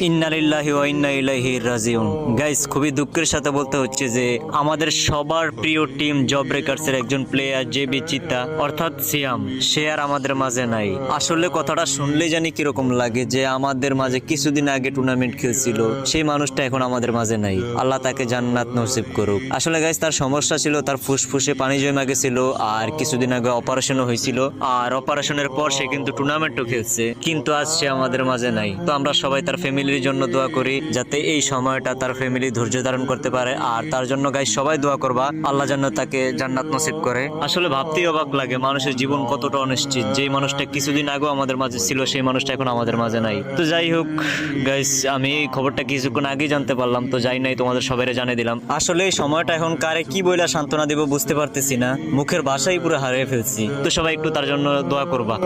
ইন্না লিল্লাহি ওয়া ইন্না ইলাইহি রাজিউন। গাইস, খুবই দুঃখের সাথে বলতে হচ্ছে যে আমাদের সবার প্রিয় টিম জব ব্রেকার্সের একজন প্লেয়ার জেবি চিতা অর্থাৎ সিয়াম, সে আর আমাদের মাঝে নাই। আসলে কথাটা শুনলে জানি কিরকম লাগে যে আমাদের মাঝে কিছুদিন আগে টুর্নামেন্ট খেলছিল, সেই মানুষটা এখন আমাদের মাঝে নাই। আল্লাহ তাকে জান্নাত নসিব করুক। আসলে গাইস, তার সমস্যা ছিল, তার ফুসফুসে পানি জমে গেছিল আর কিছুদিন আগে অপারেশনও হয়েছিল। আর অপারেশনের পর সে কিন্তু টুর্নামেন্টও খেলছে, কিন্তু আজ সে আমাদের মাঝে নাই। তো আমরা সবাই তার ফ্যামিলির জন্য দোয়া করি যাতে এই সময়টা তার ফ্যামিলি ধৈর্য ধারণ করতে পারে। আর তার জন্য গাইস সবাই দোয়া করবা, আল্লাহ যেন তাকে জান্নাত নসিব করে। আসলে ভাবতেই অবাক লাগে মানুষের জীবন কতটা অনিশ্চিত। যেই মানুষটা কিছুদিন আগেও আমাদের মাঝে ছিল, সেই মানুষটা এখন আমাদের মাঝে নাই। তো যাই হোক গাইস, আমি এই খবরটা কিছুক্ষণ আগেই জানতে পারলাম, তো যাই নাই তোমাদের সবাই জানিয়ে দিলাম। আসলে এই সময়টা এখন কারে কি বইলা সান্ত্বনা দেব বুঝতে পারতেছি না, মুখের ভাষাই পুরো হারিয়ে ফেলছি। তো সবাই একটু তার জন্য দোয়া করবা।